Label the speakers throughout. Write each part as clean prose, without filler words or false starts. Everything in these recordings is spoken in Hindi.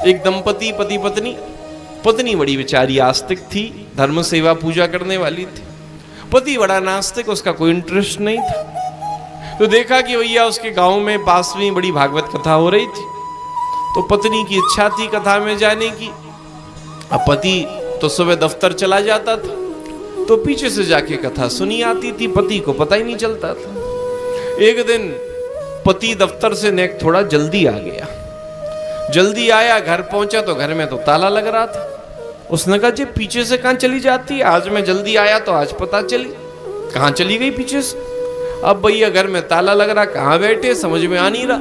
Speaker 1: एक दंपति, पति पत्नी। पत्नी बड़ी बेचारी आस्तिक थी, धर्म सेवा पूजा करने वाली थी। पति बड़ा नास्तिक, उसका कोई इंटरेस्ट नहीं था। तो देखा कि भैया उसके गांव में पास में बड़ी भागवत कथा हो रही थी, तो पत्नी की इच्छा थी कथा में जाने की। अब पति तो सुबह दफ्तर चला जाता था, तो पीछे से जाके कथा सुनी आती थी, पति को पता ही नहीं चलता था। एक दिन पति दफ्तर से नेक थोड़ा जल्दी आ गया। जल्दी आया, घर पहुंचा तो घर में तो ताला लग रहा था। उसने कहा जी पीछे से कहां चली जाती है, आज मैं जल्दी आया तो आज पता चली, कहां चली गई पीछे से। अब भैया घर में ताला लग रहा, कहां बैठे समझ में आ नहीं रहा।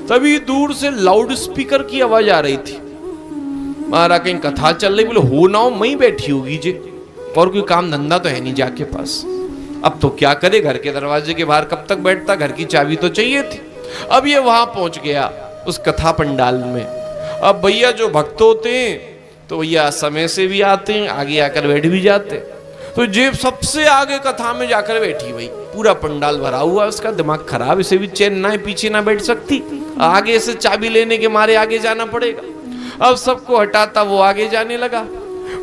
Speaker 1: तभी दूर से लाउड स्पीकर की आवाज आ रही थी। मारा कहीं कथा चल रही, बोले हो ना हो मई बैठी होगी जी, और कोई काम धंधा तो है नहीं जाके पास। अब तो क्या करे, घर के दरवाजे के बाहर कब तक बैठता, घर की चाबी तो चाहिए थी। अब ये वहां पहुंच गया उस कथा पंडाल में। अब भैया जो भक्त होते हैं तो भैया समय से भी आते हैं, आगे आकर बैठ भी जाते। तो जेब सबसे आगे कथा में जाकर बैठी, भाई पूरा पंडाल भरा हुआ, उसका दिमाग खराब, इसे भी चैन ना है, पीछे ना बैठ सकती, आगे से चाबी लेने के मारे आगे जाना पड़ेगा। अब सबको हटाता वो आगे जाने लगा।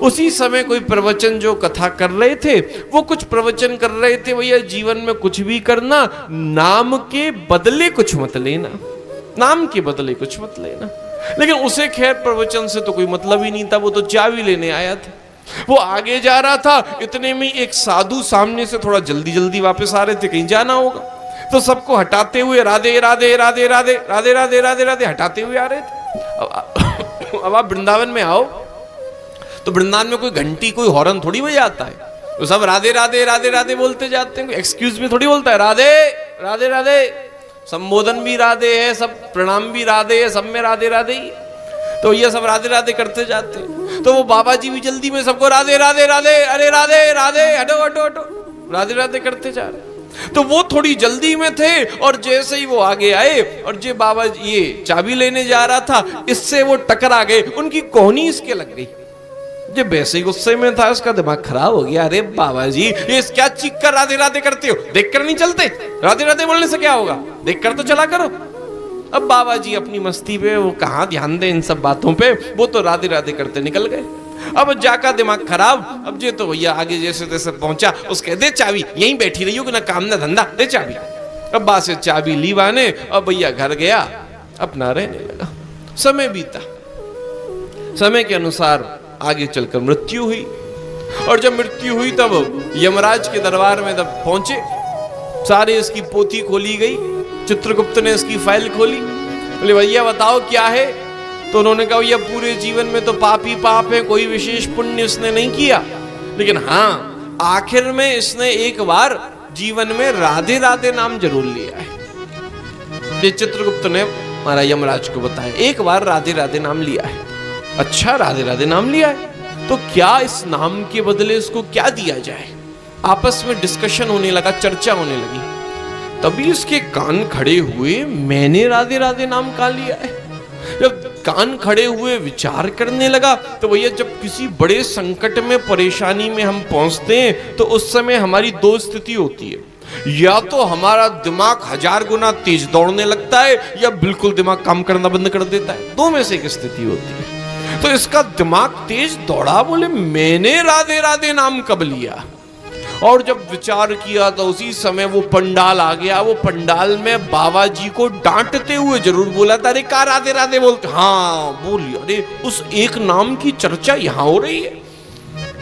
Speaker 1: उसी समय कोई प्रवचन जो कथा कर रहे थे, वो कुछ प्रवचन कर रहे थे, भैया जीवन में कुछ भी करना, नाम के बदले कुछ मत लेना, नाम के बदले कुछ मत लेना। लेकिन उसे खैर प्रवचन से तो कोई मतलब ही नहीं था, वो तो चाबी लेने आया था। वो आगे जा रहा था, इतने में एक साधु सामने से थोड़ा जल्दी जल्दी वापस आ रहे थे, कहीं जाना होगा, तो सबको हटाते हुए राधे राधे राधे राधे राधे राधे राधे राधे हटाते हुए आ रहे थे। अब आप वृंदावन में आओ तो वृंदावन में कोई घंटी कोई हॉर्न थोड़ी बजाता है, तो सब राधे राधे राधे राधे बोलते जाते हैं, एक्सक्यूज मी थोड़ी बोलता है, राधे राधे राधे, संबोधन भी राधे है, सब प्रणाम भी राधे है, सब में राधे राधे ही। तो ये सब राधे राधे करते जाते हैं। तो वो बाबा जी भी जल्दी में सबको राधे राधे राधे, अरे राधे राधे, हटो हटो हटो, राधे राधे करते जा रहे। तो वो थोड़ी जल्दी में थे, और जैसे ही वो आगे आए और जो बाबा ये चाबी लेने जा रहा था, इससे वो टकरा गए, उनकी कोहनी इसके लग गई। जो वैसे ही गुस्से में था, उसका दिमाग खराब हो गया। अरे बाबा जी ये क्या चीख कर राधे राधे करते हो, देखकर नहीं चलते, राधे राधे बोलने से क्या होगा, देखकर तो चला करो। अब बाबा जी अपनी मस्ती पे, वो कहां ध्यान दे इन सब बातों पे, वो तो राधे राधे करते निकल गए। अब जाका दिमाग खराब। अब जे तो भैया आगे जैसे तैसे पहुंचा, उसके दे चाबी, यहीं बैठी रही हो कि ना काम ना धंधा, दे चाबी। अब बा से चाबी ली बाने, अब भैया घर गया, अपना रहने लगा। समय बीता, समय के अनुसार आगे चलकर मृत्यु हुई। और जब मृत्यु हुई तब यमराज के दरबार में जब पहुंचे, सारे इसकी पोथी खोली गई, चित्रगुप्त ने इसकी फाइल खोली, बोले भैया बताओ क्या है। तो उन्होंने कहा भैया पूरे जीवन में तो पाप ही पाप है, कोई विशेष पुण्य इसने नहीं किया, लेकिन हाँ आखिर में इसने एक बार जीवन में राधे राधे नाम जरूर लिया है। ये चित्रगुप्त ने हमारा यमराज को बताया, एक बार राधे राधे नाम लिया है। अच्छा राधे राधे नाम लिया है, तो क्या इस नाम के बदले इसको क्या दिया जाए। आपस में डिस्कशन होने लगा, चर्चा होने लगी। तभी इसके कान खड़े हुए, मैंने राधे राधे नाम का लिया है। जब कान खड़े हुए विचार करने लगा, तो भैया जब किसी बड़े संकट में, परेशानी में हम पहुंचते हैं, तो उस समय हमारी दो स्थिति होती है, या तो हमारा दिमाग 1000 गुना तेज दौड़ने लगता है, या बिल्कुल दिमाग काम करना बंद कर देता है। दो में से एक स्थिति होती है। तो इसका दिमाग तेज दौड़ा, बोले मैंने राधे राधे नाम कब लिया। और जब विचार किया तो उसी समय वो पंडाल आ गया। वो पंडाल में बाबा जी को डांटते हुए जरूर बोला था, अरे का राधे राधे बोलते, हाँ बोलिए, अरे उस एक नाम की चर्चा यहां हो रही है।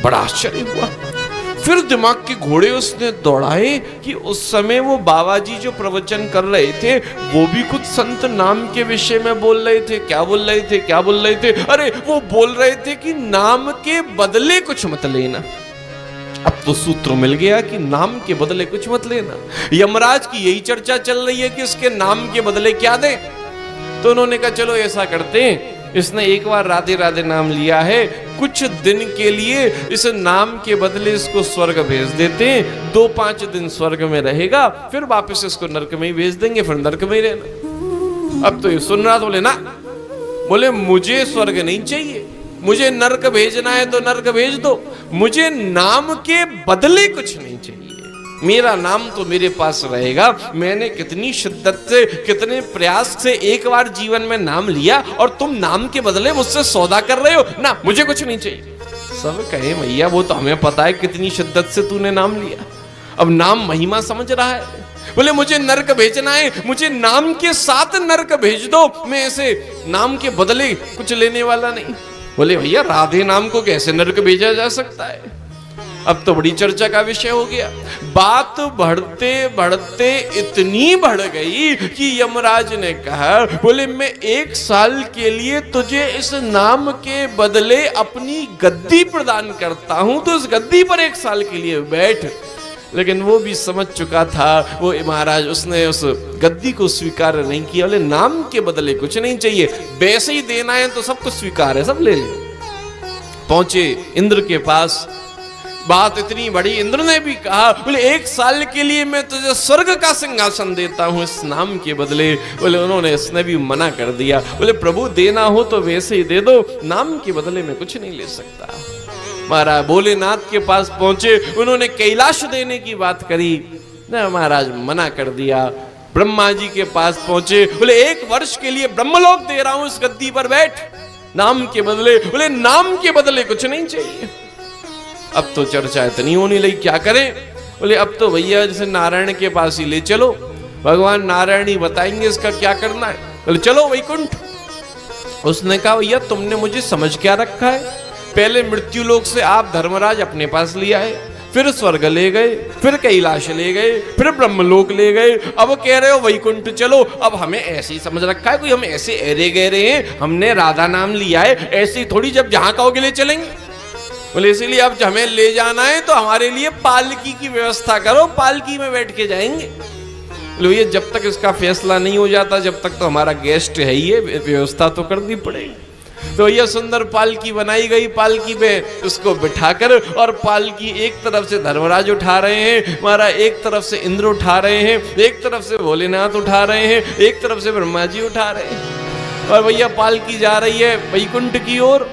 Speaker 1: बड़ा आश्चर्य हुआ। फिर दिमाग के घोड़े उसने दौड़ाए कि उस समय वो बाबा जी जो प्रवचन कर रहे थे, वो भी कुछ संत नाम के विषय में बोल रहे थे। क्या बोल रहे थे, क्या बोल रहे थे, अरे वो बोल रहे थे कि नाम के बदले कुछ मत लेना। अब तो सूत्र मिल गया कि नाम के बदले कुछ मत लेना। यमराज की यही चर्चा चल रही है कि इसके नाम के बदले क्या दे। तो उन्होंने कहा चलो ऐसा करते हैं, इसने एक बार राधे राधे नाम लिया है, कुछ दिन के लिए इस नाम के बदले इसको स्वर्ग भेज देते हैं। 2-5 दिन स्वर्ग में रहेगा, फिर वापस इसको नरक में ही भेज देंगे, फिर नरक में ही रहना। अब तो ये सुन रहा, तो बोले ना, बोले मुझे स्वर्ग नहीं चाहिए, मुझे नरक भेजना है तो नरक भेज दो, मुझे नाम के बदले कुछ नहीं चाहिए। मेरा नाम तो मेरे पास रहेगा। मैंने कितनी शिद्दत से, कितने प्रयास से एक बार जीवन में नाम लिया, और तुम नाम के बदले मुझसे सौदा कर रहे हो ना, मुझे कुछ नहीं चाहिए। सब कहे भैया वो तो हमें पता है कितनी शिद्दत से तूने नाम लिया, अब नाम महिमा समझ रहा है। बोले मुझे नरक भेजना है, मुझे नाम के साथ नरक भेज दो, मैं ऐसे नाम के बदले कुछ लेने वाला नहीं। बोले भैया राधे नाम को कैसे नरक भेजा जा सकता है? अब तो बड़ी चर्चा का विषय हो गया। बात बढ़ते बढ़ते इतनी बढ़ गई कि यमराज ने कहा, बोले मैं 1 साल के लिए तुझे इस नाम के बदले अपनी गद्दी प्रदान करता हूं, तो इस गद्दी पर 1 साल के लिए बैठ। लेकिन वो भी समझ चुका था वो महाराज, उसने उस गद्दी को स्वीकार नहीं किया। बोले नाम के बदले कुछ नहीं चाहिए, वैसे ही देना है तो सब कुछ स्वीकार है, सब ले ले। पहुंचे इंद्र के पास, बात इतनी बड़ी, इंद्र ने भी कहा, बोले 1 साल के लिए मैं तुझे स्वर्ग का सिंहासन देता हूं इस नाम के बदले। बोले उन्होंने, इसने भी मना कर दिया। बोले प्रभु देना हो तो वैसे ही दे दो, नाम के बदले में कुछ नहीं ले सकता। महाराज भोलेनाथ के पास पहुंचे, उन्होंने कैलाश देने की बात करी, ना महाराज मना कर दिया। ब्रह्मा जी के पास पहुंचे, बोले 1 वर्ष के लिए ब्रह्मलोक दे रहा हूं, इस गद्दी पर बैठ, नाम के बदले। बोले नाम के बदले कुछ नहीं चाहिए। अब तो चर्चा इतनी होने लगी, क्या करें? बोले अब तो भैया जैसे नारायण के पास ही ले चलो, भगवान नारायण ही बताएंगे इसका क्या करना है। बोले चलो वैकुंठ। उसने कहा भैया तुमने मुझे समझ क्या रखा है? पहले मृत्यु लोक से आप धर्मराज अपने पास ले आए, फिर स्वर्ग ले गए, फिर कैलाश ले गए, फिर ब्रह्मलोक ले गए, अब कह रहे हो वैकुंठ चलो। अब हमें ऐसे ही समझ रखा है, कोई हम ऐसे एरे गहरे हैं, हमने राधा नाम लिया है, ऐसे ही थोड़ी जब जहां कहोगे ले चलेंगे। बोले इसीलिए अब हमें ले जाना है तो हमारे लिए पालकी की व्यवस्था करो, पालकी में बैठ के जाएंगे। बोले ये जब तक इसका फैसला नहीं हो जाता, जब तक तो हमारा गेस्ट है ही है, व्यवस्था तो करनी पड़ेगी। तो ये सुंदर पालकी बनाई गई, पालकी में उसको बिठाकर, और पालकी एक तरफ से धर्मराज उठा रहे हैं हमारा, एक तरफ से इंद्र उठा रहे हैं, एक तरफ से भोलेनाथ उठा रहे हैं, एक तरफ से ब्रह्मा जी उठा रहे हैं। और भैया पालकी जा रही है वैकुंठ की ओर।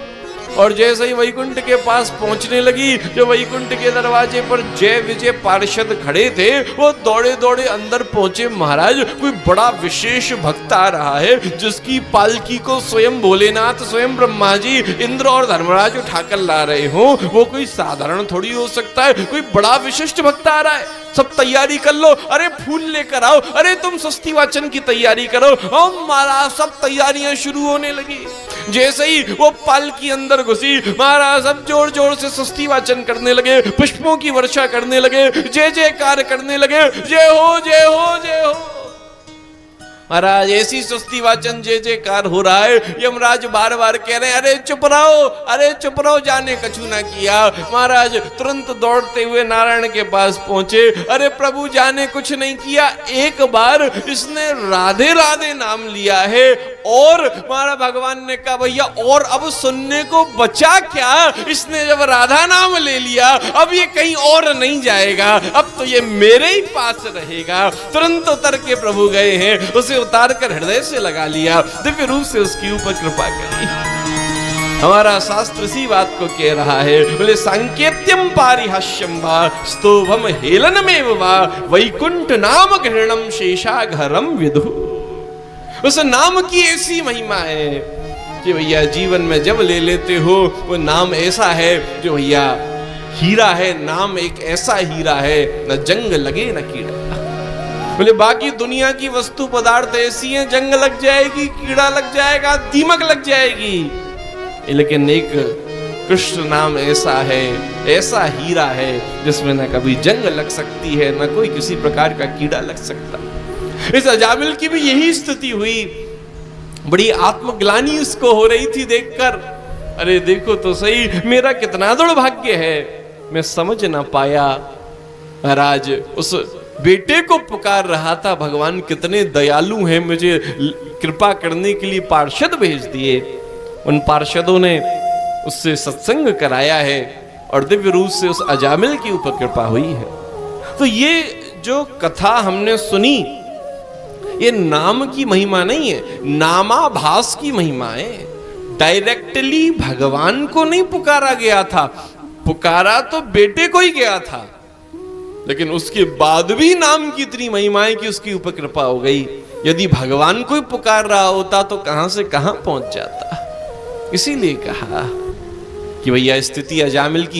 Speaker 1: और जैसे ही वैकुंठ के पास पहुंचने लगी, जो वैकुंठ के दरवाजे पर जय विजय पार्षद खड़े थे, वो दौड़े दौड़े अंदर पहुंचे। महाराज कोई बड़ा विशेष भक्त आ रहा है, जिसकी पालकी को स्वयं भोलेनाथ, स्वयं ब्रह्मा जी, इंद्र और धर्मराज उठाकर ला रहे हो, वो कोई साधारण थोड़ी हो सकता है, कोई बड़ा विशिष्ट भक्त आ रहा है। सब तैयारी कर लो, अरे फूल लेकर आओ, अरे तुम षष्ठी वाचन की तैयारी करो। और महाराज सब तैयारियां शुरू होने लगी। जैसे ही वो पालकी अंदर घुसी, महाराज सब जोर जोर से षष्ठी वाचन करने लगे, पुष्पों की वर्षा करने लगे, जय जयकार करने लगे, जय हो जय हो जय हो। महाराज ऐसी षष्ठी वाचन जय जयकार हो रहा है, यमराज बार बार कह रहे हैं अरे चुप रहो, अरे चुप रहो, जाने कछु ना किया। महाराज तुरंत दौड़ते हुए नारायण के पास पहुंचे, अरे प्रभु जाने कुछ नहीं किया, एक बार इसने राधे राधे नाम लिया है। और हमारा भगवान ने कहा भैया और अब सुनने को बचा क्या, इसने जब राधा नाम ले लिया अब ये कहीं और नहीं जाएगा, अब तो ये मेरे ही पास रहेगा। तुरंत उतर के प्रभु गए हैं, उसे उतार कर हृदय से लगा लिया, दिव्य रूप से उसके ऊपर कृपा करी। हमारा शास्त्र इसी बात को कह रहा है, बोले सांकेत्यम पारिहास्यम वा स्तोभम हेलनमेव वा वैकुंठ नाम ग्रहणम शेषाघरम विदु। उस नाम की ऐसी महिमा है कि भैया जीवन में जब ले लेते हो, वो नाम ऐसा है जो भैया हीरा है, नाम एक ऐसा हीरा है, न जंग लगे न कीड़ा। बोले बाकी दुनिया की वस्तु पदार्थ ऐसी हैं, जंग लग जाएगी, कीड़ा लग जाएगा, दीमक लग जाएगी, लेकिन एक कृष्ण नाम ऐसा है, ऐसा हीरा है जिसमें न कभी जंग लग सकती है, न कोई किसी प्रकार का कीड़ा लग सकता। इस अजामिल की भी यही स्थिति हुई, बड़ी आत्मग्लानि उसको हो रही थी देखकर, अरे देखो तो सही मेरा कितना दुर्भाग्य है, मैं समझ ना पाया। महाराज उस बेटे को पुकार रहा था, भगवान कितने दयालु हैं, मुझे कृपा करने के लिए पार्षद भेज दिए। उन पार्षदों ने उससे सत्संग कराया है और दिव्य रूप से उस अजामिल के ऊपर कृपा हुई है। तो ये जो कथा हमने सुनी, ये नाम की महिमा नहीं है, नामाभास की महिमा है। डायरेक्टली भगवान को नहीं पुकारा गया था, पुकारा तो बेटे को ही गया था। लेकिन उसके बाद भी नाम की इतनी महिमाएं कि उसकी ऊपर कृपा हो गई। यदि भगवान कोई पुकार रहा होता तो कहां से कहां पहुंच जाता। इसीलिए कहा कि भैया स्थिति अजामिल की